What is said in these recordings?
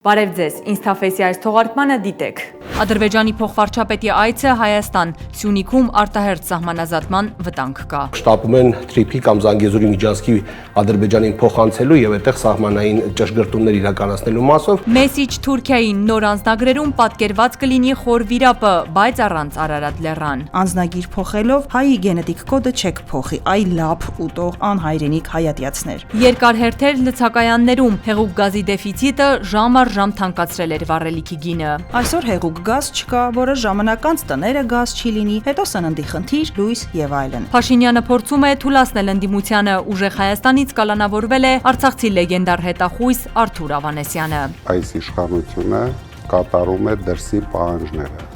Բարև ձեզ, Ինստաֆեսի այս թողարկմանը դիտեք։ Ադրբեջանի փոխվարչապետի այցը Հայաստան, Սյունիքում արտահերթ սահմանազատման վտանգ կա։ Շտապում են Թրիփի կամ Զանգեզուրի միջանցքի Ադրբեջանին փոխանցելու եւ այդտեղ սահմանային ճշգրտումներ իրականացնելու մասով։ Մեսիջ Թուրքիային նոր անձնագրերում պատկերված կլինի խոր վիրապը, բայց առանց Արարատ լեռան։ Անձնագիր փոխելով հայի գենետիկ կոդը չեք փոխի, այլ լափ ուտող անհայրենիք հայատյացներ։ Երկար հերթեր լցակայաններում հեղուկ գազի դեֆիցիտը ժամ առ ժամ թանկացրել էր վառելիքի գինը։ Այսօր հեղուկ գազ չկա, որը ժամանակ անց տները գազ չի լինի, հետո սննդի խնդիր, լույս եւ այլն։ Փաշինյանը փորձում է թուլացնել ընդդիմությանը, ուժեղ Հայաստանից կալանավորվել է արցախցի լեգենդար հետախույս Արթուր Ավանեսյանը։ Այս իշխանությունը կատարում է դրսի պահանջները,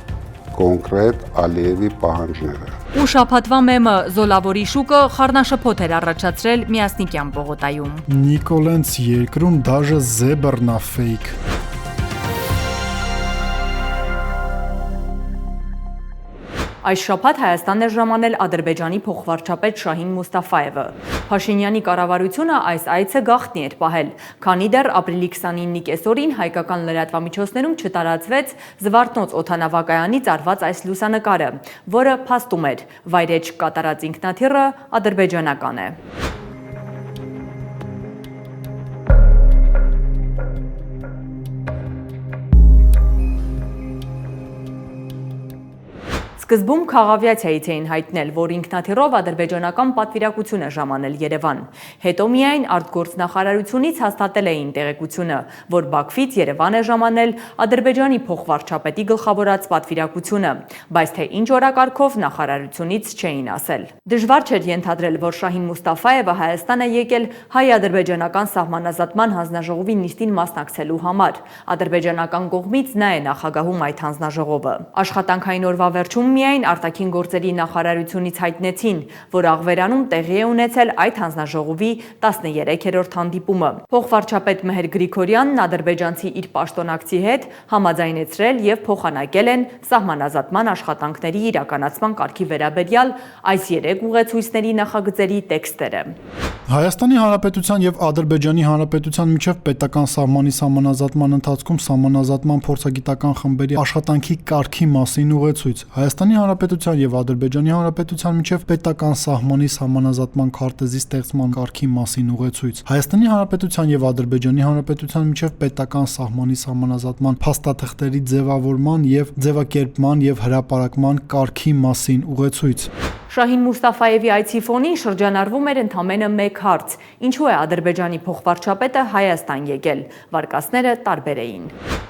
կոնկրետ Ալիևի պահանջները։ Ու շաբաթվա մեմը Զոլավորի շուկը խառնաշփոթ էր առաջացրել Միասնիկյան պողոտայում։ Նիկոլենց երկրում դաժե զեբրնա ֆեյք։ Այս շաբաթ Հայաստան էր ժամանել Ադրբեջանի փոխվարչապետ Շահին Մուստաֆայևը։ Փաշինյանի կառավարությունը այս այցը գաղտնի էր պահել, քանի դեռ ապրիլի 29-ի կեսօրին հայկական լրատվամիջոցներում չտարածվեց Զվարթնոց օդանավակայանից արված այս լուսանկարը, որը փաստում էր՝ վայրէջք կատարած ինքնաթիռը ադրբեջանական է։ Սկզբում քաղավիացիայից էին հայտնել, որ ինքնաթիռով ադրբեջանական պատվիրակություն է ժամանել Երևան։ Հետո միայն արտգործնախարարությունից հաստատել էին տեղեկությունը, որ Բաքվից Երևան է ժամանել Ադրբեջանի փոխվարչապետի գլխավորած պատվիրակությունը, բայց թե ինչ օրակարգով նախարարությունից չէին ասել։ Դժվար չէր ենթադրել, որ Շահին Մուստաֆայևը Հայաստան է եկել հայ-ադրբեջանական սահմանազատման հանձնաժողովի նիստին մասնակցելու համար։ Ադրբեջանական կողմից նա է նախագահում այդ հանձնաժողովը։ Աշխատանքային օրվա վերջում միայն արտաքին գործերի նախարարությունից հայտնեցին, որ Աղվերանում տեղի է ունեցել այդ հանձնաժողովի 13-րդ հանդիպումը։ Փոխվարչապետ Մեհեր Գրիգորյանն ադրբեջանցի իր պաշտոնակցի հետ համաձայնեցրել եւ փոխանակել են սահմանազատման աշխատանքների իրականացման կարգի վերաբերյալ այս 3 ուղեցույցների նախագծերի տեքստերը։ Հայաստանի Հանրապետության եւ Ադրբեջանի Հանրապետության միջև պետական սահմանի սահմանազատման ընթացքում սահմանազատման փորձագիտական խմբերի աշխատանքի կարգի մասին ուղեցույց։ Հայաստանի Հանրապետության եւ Ադրբեջանի Հանրապետության միջև պետական սահմանի սահմանազատման քարտեզի ստեղծման կարգի մասին ուղեցույց։ Հայաստանի Հանրապետության եւ Ադրբեջանի Հանրապետության միջև պետական սահմանի սահմանազատման փաստաթղթերի ձևավորման եւ ձևակերպման եւ հրապարակման կարգի մասին ուղեցույց։ Շահին Մուստաֆայևի այցի ֆոնին շրջանառվում էր ընդամենը մեկ հարց. ինչու է Ադրբեջանի փոխվարչապետը Հայաստան եկել։ Վարկածները տարբեր էին։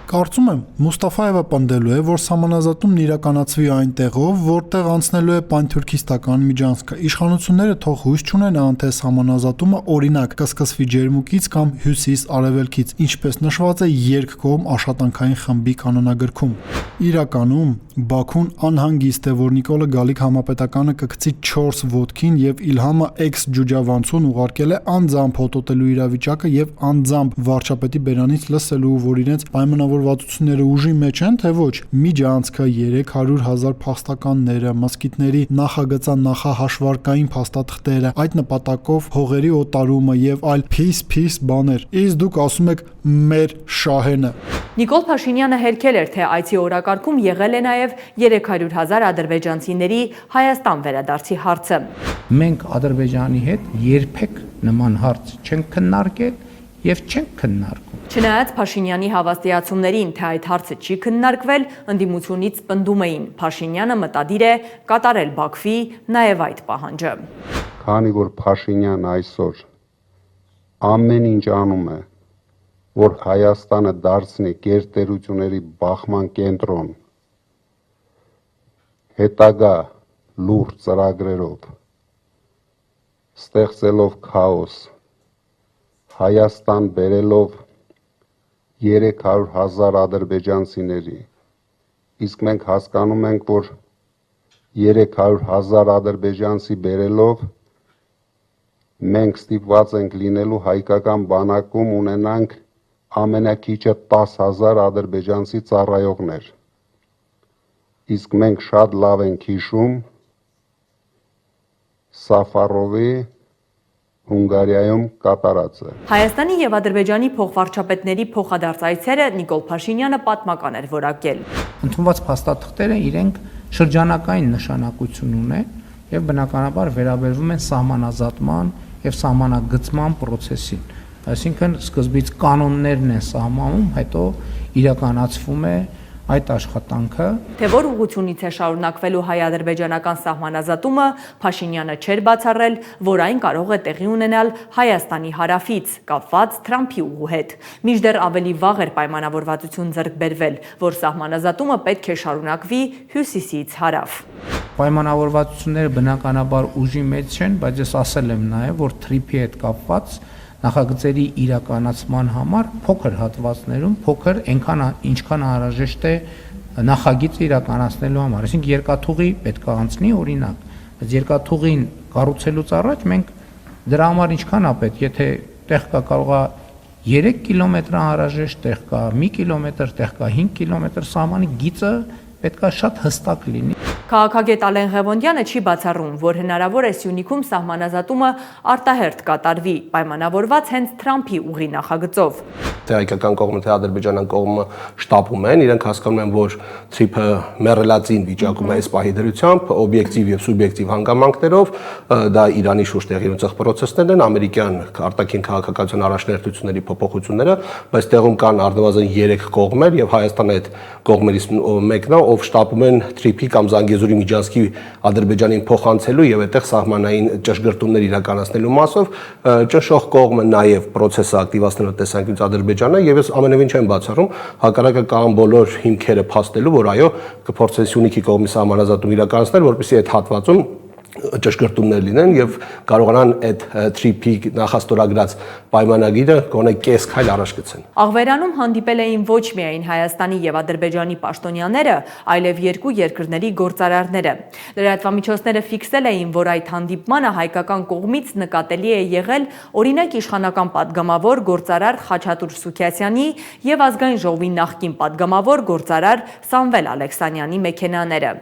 Կարծում եմ, Մուստաֆայևը պնդելու է, որ սահմանազատումն իրականացվի այն տեղով, որտեղ անցնելու է պանթյուրքիստական միջանցքը։ Իշխանությունները թող հույս չունենան, թե սահմանազատումը օրինակ կսկսվի ջերմուկից կամ հյուսիս-արևելքից, ինչպես նշված է երկկողմ աշխատանքային խմբի կանոնագրքում։ Իրականում Բաքուն անհանգիստ է, որ Նիկոլը Գալիք համապետականը կգցի 4 ոտքին եւ Իլհամը էքս-ջուջավանցուն ուղարկել է անձամբ հոտոտելու իրավիճակը եւ անձամբ վարչապետի բերանից լսելու, որ իրենց պայմանավորվածությունները ուժի մեջ են, թե ոչ։ Միջանցքը 300,000 փախստականները, մսկիթների նախագծան նախահաշվարկային փաստաթղթերը, այդ նպատակով հողերի օտարումը եւ այլ փիս բաներ։ Իսկ դուք ասում եք մեր շահենը։ Նիկոլ Փաշինյանը հերքել էր, թե այցի օրակարգում եղել է նաև 300,000 ադրբեջանցիների Հայաստան վերադարձի հարցը։ Մենք Ադրբեջանի հետ երբեք նման հարց չենք քննարկել եւ չենք քննարկում։ Չնայած Փաշինյանի հավաստիացումներին, թե այդ հարցը չի քննարկվել, ընդդիմությունից պնդում էին, Փաշինյանը մտադիր է կատարել Բաքվի նաև այդ պահանջը։ Քանի որ Փաշինյանը այսօր ամեն ինչ անում է, որ Հայաստանը դարձնի գերտերությունների բախման կենտրոն, հետագա լուրջ ծրագրերով, ստեղծելով քաոս, Հայաստան բերելով 300,000 ադրբեջանցիների, իսկ մենք հասկանում ենք, որ 300,000 ադրբեջանցի բերելով մենք ստիպված ենք լինելու հայկական բանակում ունենանք ամենակիչը 10,000 ադրբեջանցի ծառայողներ, իսկ մենք շատ լավ ենք հիշում Սաֆարովի Հունգարիայում կատարածը։ Հայաստանի եւ Ադրբեջանի փոխվարչապետների փոխադարձայցերը Նիկոլ Փաշինյանը պատմական էր որակել։ Ընդունված փաստաթղթերը իրենք շրջանակային նշանակություն ունեն եւ բնականաբար վերաբերվում են սահմանազատման եւ սահմանագծման process-ին։ Այսինքն սկզբից կանոններն են սահմանում, հետո իրականացվում է այդ աշխատանքը։ Թե որ ուղղությունից է շարունակվելու հայ-ադրբեջանական սահմանազատումը, Փաշինյանը չէր բացառել, որ այն կարող է տեղի ունենալ Հայաստանի հարավից, կապված Թրամփի ուղու հետ։ Մինչդեռ ավելի վաղ էր պայմանավորվածություն ձեռք բերվել, որ սահմանազատումը պետք է շարունակվի հյուսիսից հարավ։ Պայմանավորվածությունները բնականաբար ուժի մեջ չեն, բայց ես ասել եմ նաև, որ TRIP-ի հետ կապված նախագծերի իրականացման համար փոքր հատվածներում, փոքր ինչքան անհրաժեշտ է նախագիծ իրականացնելու համար, այսինքն երկաթուղի պետք է անցնի օրինակ, բայց երկաթուղին կառուցելուց առաջ մենք դրա համար ինչքան է պետք, եթե տեղ կա կարող է 3 կիլոմետր անհրաժեշտ, տեղ կա 1 կիլոմետր, տեղ կա 5 կիլոմետր, սահմանի գիծը պետք է շատ հստակ լինի։ Քաղաքագետ Ալեն Ղևոնդյանը չի բացառում, որ հնարավոր է Սյունիքում սահմանազատումը արտահերթ կատարվի, պայմանավորված հենց Թրամփի ուղի նախագծով։ Թե հայկական կողմը, թե ադրբեջանական կողմը շտապում են, իրենք հասկանում են, որ TRIP-ը մեռելածին վիճակում է այս պահի դրությամբ, օբյեկտիվ եւ սուբյեկտիվ հանգամանքներով, դա Իրանի շուրջ տեղի ունեցող process-ներն են, ամերիկյան արտաքին քաղաքականության առաջնահերթությունների փոփոխությունները, բայց տեղում կան առնվազն 3 կողմեր եւ Հայաստանը այդ կողմերից մեկն է, ով շտապում են TRIP-ի կամ Զանգեզուրի միջանցքի Ադրբեջանին փոխանցելու եւ այդտեղ սահմանային ճշգրտումներ իրականացնելու մասով ճնշող կողմը նաեւ process-ը ակտիվացնելու տեսանկյունից Ադրբեջանը եւ ես ամենևին չեմ բացառում հակառակը կան բոլոր հիմքերը փաստելու, որ այո կփորձեն Սյունիքի կողմի սահմանազատում իրականացնել, որպեսզի այդ հատվածում ճշգրտումներ լինեն եւ կարողանան այդ TRIP-ի նախաստորագրած պայմանագիրը գոնե կես քայլ առաջ գցեն։ Աղվերանում հանդիպել էին ոչ միայն Հայաստանի եւ Ադրբեջանի պաշտոնյաները, այլև երկու երկրների գործարարները։ Լրատվամիջոցները ֆիքսել էին, որ այդ հանդիպմանը հայկական կողմից նկատելի է եղել օրինակ իշխանական падգամավոր գործարար Խաչատուր Սուքիասյանի եւ ազգային ժողովի նախկին падգամավոր գործարար Սամվել Ալեքսանյանի մեքենաները։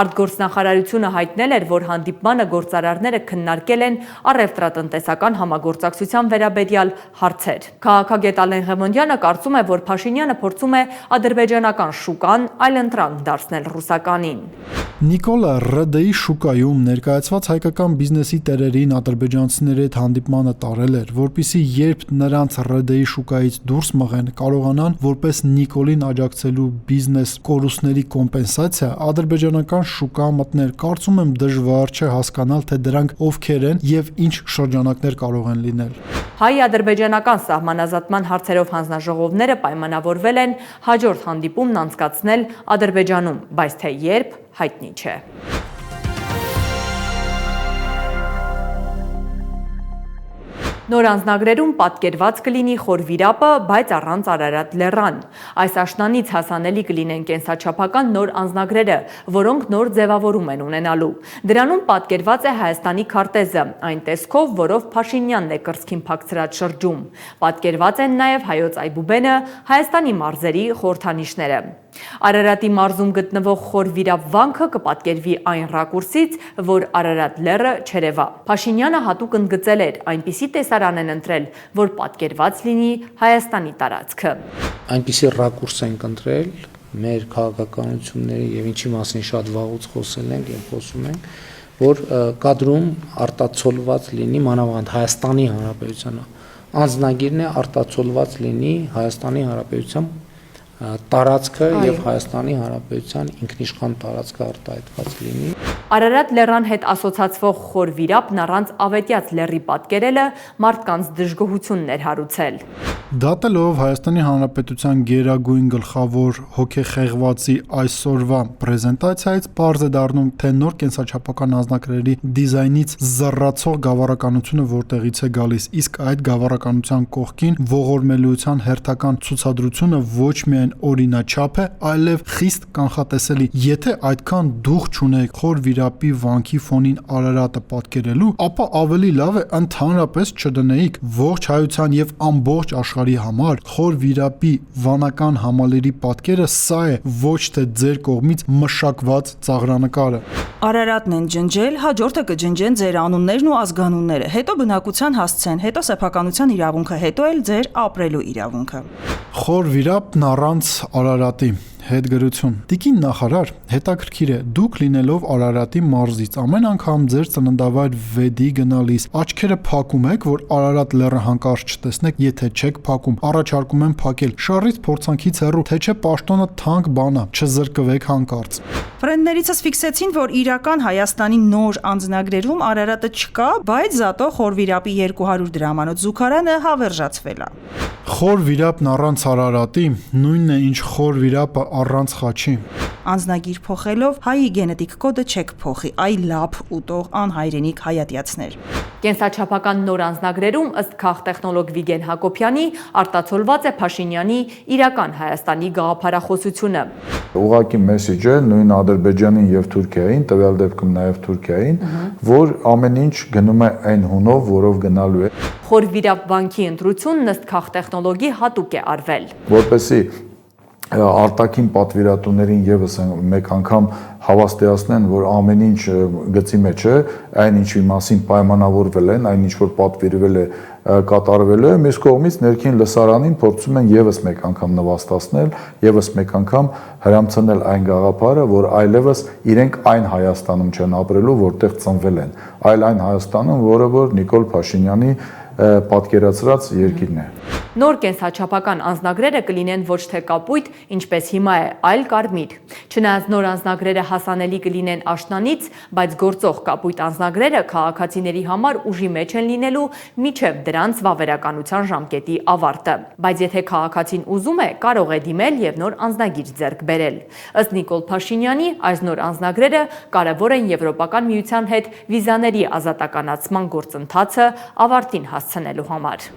Արտգործնախարարությունը հայտնել էր, որ հանդիպմանը գործարարները քննարկել են առևտրատնտեսական համագործակցության վերաբերյալ հարցեր։ Քաղաքագետ Ալեն Ղևոնդյանը կարծում է, որ Փաշինյանը փորձում է ադրբեջանական շուկան այլընտրանք դարձնել ռուսականին։ Նիկոլը ՌԴ-ի շուկայում ներկայացված հայկական բիզնեսի տերերին ադրբեջանցիների հետ հանդիպմանը տարել էր, որպիսի երբ նրանց ՌԴ-ի շուկայից դուրս մղեն, կարողանան որպես Նիկոլին աջակցելու բիզնես կորուստների կոմպենսացիա ադրբեջանական շուկա մտնել։ Կարծում եմ դժվար չէ հասկանալ, թե դրանք ովքեր են եւ ինչ շրջանակներ կարող են լինել։ Հայ-ադրբեջանական սահմանազատման հարցերով հանձնաժողովները պայմանավորվել են հաջորդ հանդիպումն անցկացնել Ադրբեջանում, բայց թե երբ հայտնի չէ։ Նոր անձնագրերում պատկերված կլինի Խորվիրապը, բայց առանց Արարատ լեռան։ Այս աշնանից հասանելի կլինեն կենսաչափական նոր անձնագրերը, որոնք նոր ձևավորում են ունենալու։ Դրանում պատկերված է Հայաստանի քարտեզը, այն տեսքով, որով Փաշինյանն է կրծքին փակցրած շրջում։ Պատկերված են նաև Հայոց այբուբենը, Հայաստանի մարզերի խորհրդանիշները։ Արարատի մարզում գտնվող Խորվիրապ վանքը կպատկերվի այն ռակուրսից, որ Արարատ լեռը չերևա։ Փաշինյանը հատուկ ընդգծել էր, այնպիսի տեսարան են ընտրել, որ պատկերված լինի Հայաստանի տարածքը։ Այնպիսի ռակուրս ենք ընտրել մեր քաղաքականությունների եւ ինչի մասին շատ վաղուց խոսել ենք եւ խոսում ենք, որ կադրում արտացոլված լինի մանավանդ Հայաստանի Հանրապետության անձնագիրն է արտացոլված լինի Հայաստանի Հանրապետության տարածքը եւ Հայաստանի Հանրապետության ինքնիշխան տարածքը արտահայտված լինի։ Արարատ լեռան հետ ասոցացվող Խորվիրապն առանց ավետյաց լեռի պատկերելը մարդկանց դժգոհություններ հարուցել։ Դատելով Հայաստանի Հանրապետության գերագույն գլխավոր հոգեխեղվածի այսօրվա պրեզենտացիայից պարզ է դառնում, թե նոր կենսաչափական անձնագրերի դիզայնից զռացող գավառականությունը որտեղից է գալիս, իսկ այդ գավառականության կողքին ողորմելիության հերթական ցուցադրությունը ոչ միայն օրինաչափ է, այլև խիստ կանխատեսելի։ Եթե այդքան դուխ չունեք Խորվիրապի վանքի ֆոնին Արարատը պատկերելու, ապա ավելի լավ է ընդհանրապես չդնեիք ողջ հայության եւ ամբողջ աշխարհի համար Խորվիրապի վանական համալիրի պատկերը սա է, ոչ թե ձեր կողմից մշակված ծաղրանկարը։ Արարատն են ջնջել, հաջորդը կջնջեն ձեր անուններն ու ազգանունները, հետո բնակության հասցեն, հետո սեփականության իրավունքը, հետո էլ ձեր ապրելու իրավունքը։ Խոր վիրապն առանց Արարատի հետգրություն։ Տիկին նախարար, հետաքրքիր է, դուք լինելով Արարատի մարզից ամեն անգամ ձեր ծննդավայր Վեդի գնալիս աչքերը փակում եք, որ Արարատ լեռը հանկարծ չտեսնեք, եթե չեք փակում, առաջարկում եմ փակել։ Շարից փորձանքից հեռու, թե չէ պաշտոնը թանկ բան է, չզրկվեք հանկարծ։ Ֆրենդներիցս ֆիքսեցին, որ իրական Հայաստանի նոր անձնագրերում Արարատը չկա, բայց զատո խոր վիրապի 200 դրամանոց զուգարանը հավերժացվել է։ Խոր վիրապն առանց Արարատի նույնն է ինչ խոր վիրապը առանց խաչի։ Անձնագիր փոխելով հայի գենետիկ կոդը չեք փոխի, այ լափ ուտող անհայրենիք հայատյացներ։ Կենսաչափական նոր անձնագրերում ըստ քաղտեխնոլոգ Վիգեն Հակոբյանի արտացոլված է Փաշինյանի իրական Հայաստանի գաղափարախոսությունը։ Ուղղակի մեսեջը նույն Ադրբեջանին եւ Թուրքիային, տվյալ դեպքում նաեւ Թուրքիային, որ ամեն ինչ գնում է այն հունով, որով գնալու է։ Խոր վիրապ բանկի ընտրությունն ըստ քաղտեխնոլոգի հատուկ է արվել։ Որպեսզի արտաքին պատվիրատուներին եւս մեկ անգամ հավաստիացնեն, որ ամեն ինչ գծի մեջ է, այն ինչի մասին պայմանավորվել են, այն ինչ որ պատվիրվել է կատարվելու է, մյուս կողմից ներքին լսարանին փորձում են եւս մեկ անգամ նվաստացնել, եւս մեկ անգամ հրամցնել այն գաղափարը, որ այլևս իրենք այն Հայաստանում չեն ապրելու, որտեղ ծնվել են, այլ այն Հայաստանում, որը որ Նիկոլ Փաշինյանի պատկերացրած երկիրն է։ Նոր կենսաչափական անձնագրերը կլինեն ոչ թե կապույտ, ինչպես հիմա է, այլ կարմիր։ Չնայած նոր անձնագրերը հասանելի կլինեն աշնանից, բայց գործող կապույտ անձնագրերը քաղաքացիների համար ուժի մեջ են լինելու մինչև դրանց վավերականության ժամկետի ավարտը։ Բայց եթե քաղաքացին ուզում է, կարող է դիմել եւ նոր անձնագիր ձեռք բերել։ Ըստ Նիկոլ Փաշինյանի, այս նոր անձնագրերը կարևոր են Եվրոպական միության հետ վիզաների ազատականացման գործընթացը ավարտին հասցնելու համար։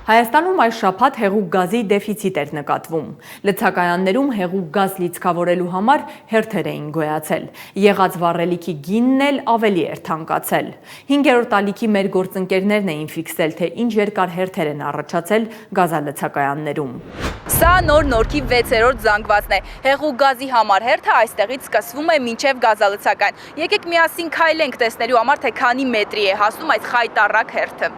Հայաստանում այս շաբաթ հեղուկ գազի դեֆիցիտ էր նկատվում։ Լցակայաններում հեղուկ գազ լիցքավորելու համար հերթեր էին գոյացել։ Եղած վառելիքի գինն էլ ավելի էր թանկացել։ 5-րդ ալիքի մեր գործընկերներն էին ֆիքսել, թե ինչ երկար հերթեր են առաջացել գազալցակայաններում։ Սա նոր-նորքի 6-րդ զանգվածն է։ Հեղուկ գազի համար հերթը այստեղից սկսվում է մինչև գազալցակայան։ Եկեք միասին քայլենք տեսնելու համար, թե քանի մետրի է հասնում այս խայտառակ հերթը։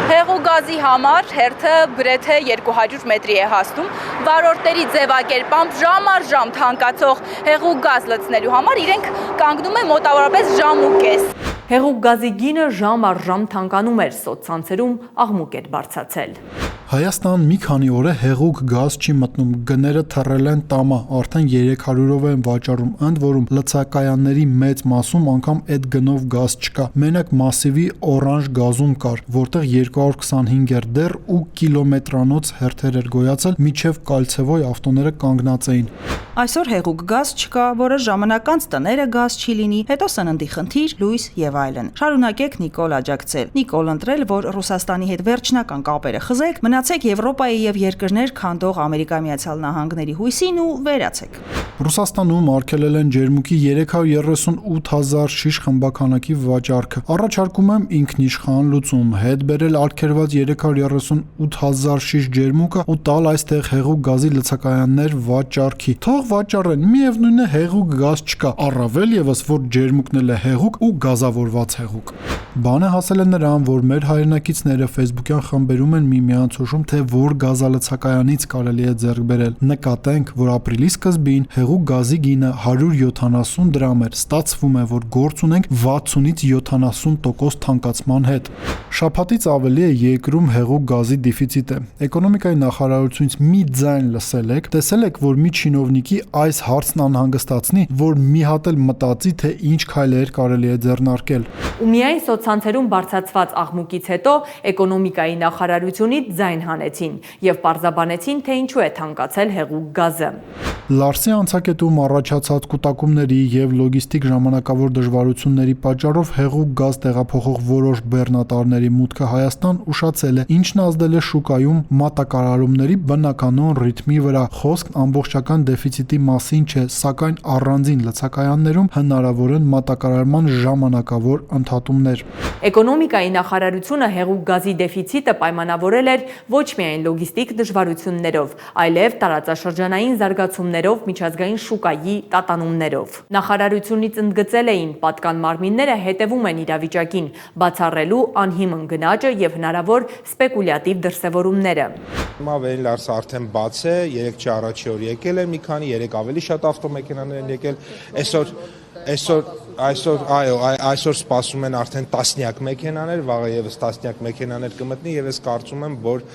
Հեղուկ գազի համար հերթը գրեթե 200 մետրի է հասնում։ Վարորդների ձևակերպամբ ժամ առ ժամ թանկացող հեղուկ գազ լցնելու համար իրենք կանգնում են մոտավորապես ժամ ու կես։ Հեղուկ գազի գինը ժամ առ ժամ թանկանում էր, սոցցանցերում աղմուկ էր բարձրացել։ Հայաստան մի քանի օր է հեղուկ գազ չի մտնում, գները թռել են տամա, արդեն 300-ով են վաճառում, ընդ որում լցակայանների մեծ մասում անգամ այդ գնով գազ չկա։ Մենակ մասիվի օրանժ գազում կար, որտեղ 225 էր դեռ ու կիլոմետրանոց հերթեր էր գոյացել, միջև Կալցևոյ ավտոները կանգնած էին։ Այսօր հեղուկ գազ չկա, որը ժամանակ անց տները գազ չի լինի, հետո սննդի խնդիր, լույս եւ այլն։ Շարունակեք Նիկոլ աջակցել։ Նիկոլ ընտրել, որ Ռուսաստանի հետ վերջնական կապերը խզեք, մնացեք Եվրոպայի եւ երկրներ քանդող Ամերիկայի Միացյալ Նահանգների հույսին ու վերացեք։ Ռուսաստանում արգելել են ջերմուկի 338,000 շիշ խմբականակի վաճառքը։ Առաջարկում եմ ինքնիշխան լուծում, հետ բերել արգելված 338,000 շիշ ջերմուկը ու տալ այստեղ հեղուկ գազի լցակայաններ վաճառքի։ Թող վաճառեն, միևնույն է հեղուկ գազ չկա, առավել եւս որ ջերմուկն էլ է հեղուկ ու գազավորված հեղուկ։ Բանը հասել է նրան, որ մեր հայրենակիցները Facebook-յան խմբերում են միմյանց հուշում, թե որ գազալցակայանից կարելի է ձեռք բերել։ Նկատենք, որ ապրիլի սկզբին հեղուկ գազի գինը 170 դրամ էր, ստացվում է, որ գործ ունենք 60-ից 70% թանկացման հետ։ Շաբաթից ավելի է երկրում հեղուկ գազի դեֆիցիտ է։ Էկոնոմիկայի նախարարությունից մի ձայն լսել եք, տեսել եք, որ մի չինովնիկի այս հարցն անհանգստացնի, որ մի հատ էլ մտածի, թե ինչ քայլեր կարելի է ձեռնարկել։ Ու միայն սոցցանցերում բարձրացված աղմուկից հետո էկոնոմիկայի նախարարությունից ձայն այն հանեցին եւ պարզաբանեցին, թե ինչու է թանկացել հեղուկ գազը։ Լարսի անցակետում առաջացած կուտակումների եւ լոգիստիկ ժամանակավոր դժվարությունների պատճառով հեղուկ գազ տեղափոխող որոշ բեռնատարների մուտքը Հայաստան ուշացել է, ինչն ազդել է շուկայում մատակարարումների բնականոն ռիթմի վրա։ Խոսքն ամբողջական դեֆիցիտի մասին չէ, սակայն առանձին լցակայաններում հնարավոր են մատակարարման ժամանակավոր ընդհատումներ։ Էկոնոմիկայի նախարարությունը հեղուկ գազի դեֆիցիտը պայմանավորել էր ոչ միայն լոգիստիկ դժվարություններով, այլև տարածաշրջանային զարգացումներով, միջազգային շուկայի տատանումներով։ Նախարարությունից ընդգծել էին, պատկան մարմինները հետևում են իրավիճակին, բացառելու անհիմն գնաճը եւ հնարավոր սպեկուլյատիվ դրսևորումները։ Հիմա Վերին Լարսը արդեն բաց է, 3 առաջի օր եկել են մի քանի, 3 ավելի շատ ավտոմեքենաներ են եկել, այսօր սպասում են արդեն տասնյակ մեքենաներ, վաղը եւս տասնյակ մեքենաներ կմտնի եւ ես կարծում եմ, որ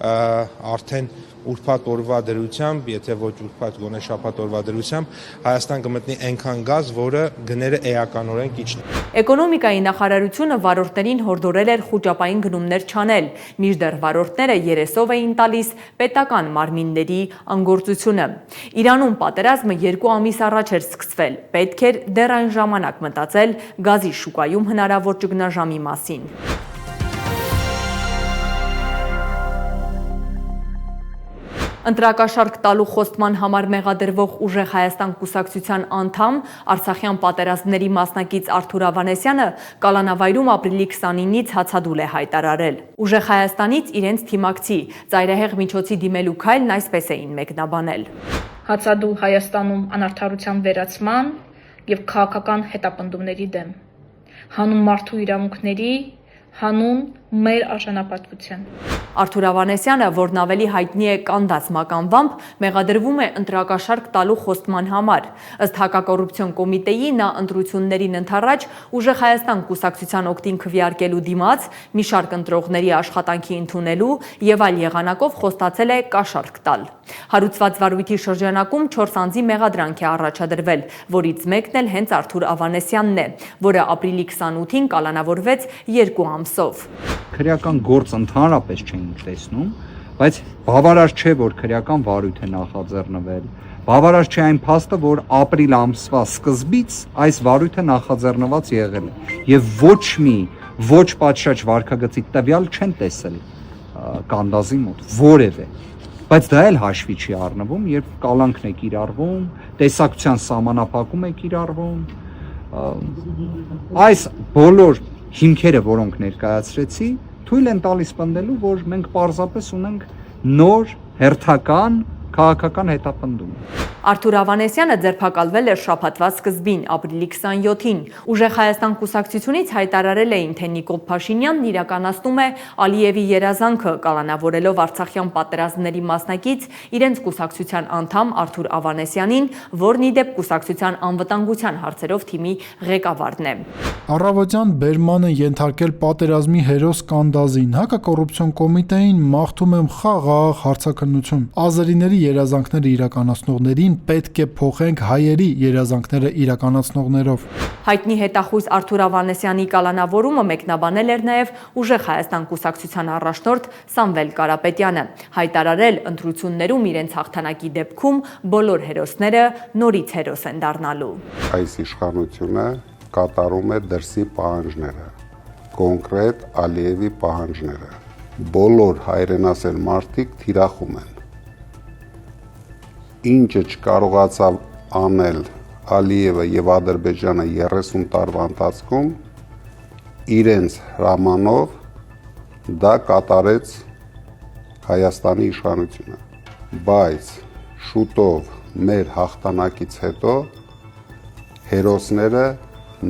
արդեն ուրբաթ օրվա դրությամբ, եթե ոչ ուրբաթ գոնե շաբաթ օրվա դրությամբ Հայաստան կմտնի այնքան գազ, որը գները էականորեն կիջնի։ Էկոնոմիկայի նախարարությունը վարորդներին հորդորել էր խուճապային գնումներ չանել, մինչդեռ վարորդները երեսով էին տալիս պետական մարմինների անգործությունը։ Իրանում պատերազմը 2 ամիս առաջ էր սկսվել, պետք էր դեռ այն ժամանակ մտածել գազի շուկայում հնարավոր ճգնաժամի մասին։ Ընտրակաշարք տալու խոստման համար մեղադրվող Ուժեղ Հայաստան կուսակցության անդամ, Արցախյան պատերազմների մասնակից Արթուր Ավանեսյանը կալանավայրում ապրիլի 29-ից հացադուլ է հայտարարել։ Ուժեղ Հայաստանից իրենց թիմակցի ծայրահեղ միջոցի դիմելու քայլն այսպես էին մեկնաբանել։ Հացադուլ Հայաստանում անարդարության վերացման եւ քաղաքական հետապնդումների դեմ, հանուն մարդու իրավունքների, հանուն մեր արժանապատվության։ Արթուր Ավանեսյանը, որն ավելի հայտնի է կանդած մականվամբ, մեղադրվում է ընտրակաշարք տալու խոստման համար։ Ըստ հակակոռուպցիոն կոմիտեի նա ընտրություններին ընդառաջ Ուժեղ Հայաստան կուսակցության օգտին քվեարկելու դիմաց մի շարք ընտրողների աշխատանքի ընդունելու եւ այլ եղանակով խոստացել է կաշառք տալ։ Հարուցված վարույթի շրջանակում 4 անձի մեղադրանք է առաջադրվել, որից մեկն էլ հենց Արթուր Ավանեսյանն է, որը ապրիլի 28-ին կալանավորվեց 2 ամսով։ Քրեական գործ ընդհանրապես չենք տեսնում, բայց բավարար չէ, որ քրեական վարույթ է նախաձեռնվել։ Բավարար չէ այն փաստը, որ ապրիլ ամսվա սկզբից այս վարույթը նախաձեռնված եղել է եւ ոչ պատշաճ վարքագծի տվյալ չեն տեսել կանդազի մոտ որևէ։ Բայց դա էլ հաշվի չի առնվում, երբ կալանքն է կիրառվում, տեսակցության սահմանափակում է կիրառվում։ Այս բոլոր հիմքերը, որոնք ներկայացրեցի, թույլ են տալիս պնդելու, որ մենք պարզապես ունենք նոր հերթական քաղաքական հետապնդում։ Արթուր Ավանեսյանը ձերբակալվել էր շաբաթվա սկզբին, ապրիլի 27-ին։ Ուժեղ Հայաստան կուսակցությունից հայտարարել էին, թե Նիկոլ Փաշինյանն իրականացնում է Ալիևի երազանքը, կալանավորելով Արցախյան պատերազմների մասնակից իրենց կուսակցության անդամ Արթուր Ավանեսյանին, որն ի դեպ կուսակցության անվտանգության հարցերով թիմի ղեկավարն է։ Առավոտյան բերման են ենթարկել պատերազմի հերոս Կանդազին, հակակոռուպցիոն կոմիտեին մաղթում եմ խաղաղ հարցաքննություն։ Ազերիների երազանքները իրականացնողներին պետք է փոխենք հայերի երազանքները իրականացնողներով։ Հայտնի հետախույզ Արթուր Ավանեսյանի կալանավորումը մեկնաբանել էր նաև Ուժեղ Հայաստան կուսակցության առաջնորդ Սամվել Կարապետյանը, հայտարարել ընտրություններում իրենց հաղթանակի դեպքում բոլոր հերոսները նորից հերոս են դառնալու։ Այս իշխանությունը կատարում է դրսի պահանջները, կոնկրետ Ալիևի պահանջները։ Բոլոր հայրենասեր մարդիկ թիրախում են։ Ինչը չկարողացավ անել Ալիևը եւ Ադրբեջանը 30 տարվա ընթացքում, իրենց հրամանով դա կատարեց Հայաստանի իշխանությունը, բայց շուտով մեր հաղթանակից հետո հերոսները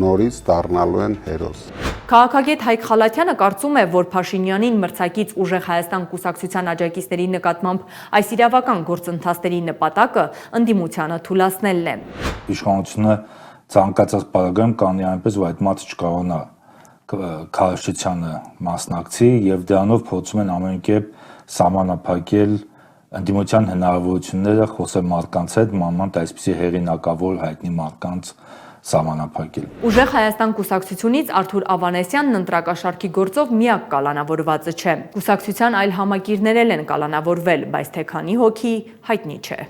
նորից դառնալու են հերոս։ Քաղաքագետ Հայկ Խալաթյանը կարծում է, որ Փաշինյանին մրցակից Ուժեղ Հայաստան կուսակցության աջակիցների նկատմամբ այս իրավական գործընթացների նպատակը ընդդիմությանը թուլացնելն է։ Իշխանությունը ցանկացած պարագայում կանի այնպես, որ այդ մարդը չկարողանա քարոզչությանը մասնակցի եւ դրանով փորձում են ամեն կերպ սահմանափակել ընդդիմության հնարավորությունները խոսել մարդկանց հետ, մանավանդ այսպիսի հեղինակավոր հայտնի մարդկանց սահմանափակել։ Ուժեղ Հայաստան կուսակցությունից Արթուր Ավանեսյանն ընտրակաշառքի գործով միակ կալանավորվածը չէ։ Կուսակցության այլ համակիրներ են կալանավորվել, բայց թե քանի հոգի հայտնի չէ։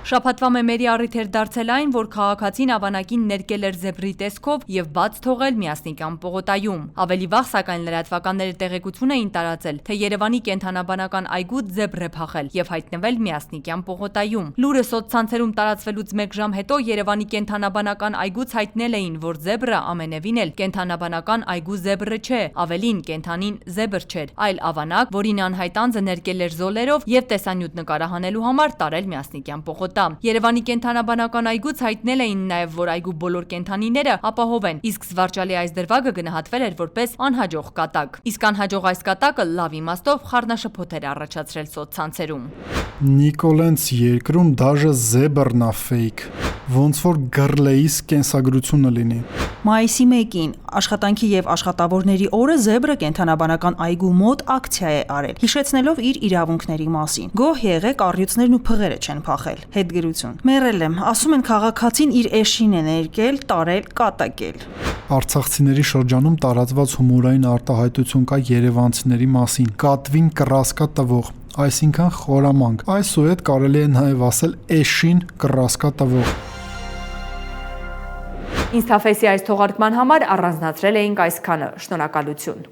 Շաբաթվա մեմերի առիթ էր դարձել այն, որ քաղաքացին ավանակին ներկել էր զեբրի տեսքով եւ բաց թողել Միասնիկյան պողոտայում։ Ավելի վաղ, սակայն լրատվականները տեղեկություն էին տարածել, թե Երևանի կենթանաբանական այգուց զեբր է փախել եւ հայտնվել Միասնիկյան պողոտայում։ Լուրը սոցցանցերում տարածվելուց 1 ժամ հետո Երևանի կենթանաբանական այգուց հայտնել էին, որ զեբրը ամենևին էլ կենթանաբանական այգու զեբրը չէ, ավելին կենթանին զեբր չէր, այլ ավանակ, որին անհայտ անձը ներկել էր զոլերով եւ տեսանյութ նկարահանելու համար տարել Միասնիկյան պողոտ։ Երևանի կենթանաբանական այգուց հայտնել էին նաև, որ այգու բոլոր կենթանիները ապահով են, իսկ զվարճալի այս դրվագը գնահատվել էր որպես անհաջող կատակ։ Իսկ անհաջող այս կատակը լավ իմաստով խառնաշփոթ էր առաջացրել սոցցանցերում։ Նիկոլենց երկրում դաժե զեբրն է ֆեյք, ոնց որ գրլեիս կենսագրությունը լինի։ Մայիսի 1-ին աշխատանքի եւ աշխատավորների օրը զեբրը կենթանաբանական այգու մոտ ակցիա է արել, հիշեցնելով իր իրավունքների մասին։ Գոհ եղեք, առյուծներն ու փղերը չեն փախել։ Հետգրություն։ Մեռել եմ, ասում են քաղաքացին իր էշին է ներկել, տարել, կատակել։ Արցախցիների շրջանում տարածված հումորային արտահայտություն կա երևանցիների մասին։ Կատվին կռասկա տվող, այսինքն խորամանկ։ Այսուհետ կարելի է նաև ասել էշին կռասկա տվող։ Ինստաֆեսի այս թողարկման համար առանձնացրել էինք այսքանը։ Շնորհակալություն։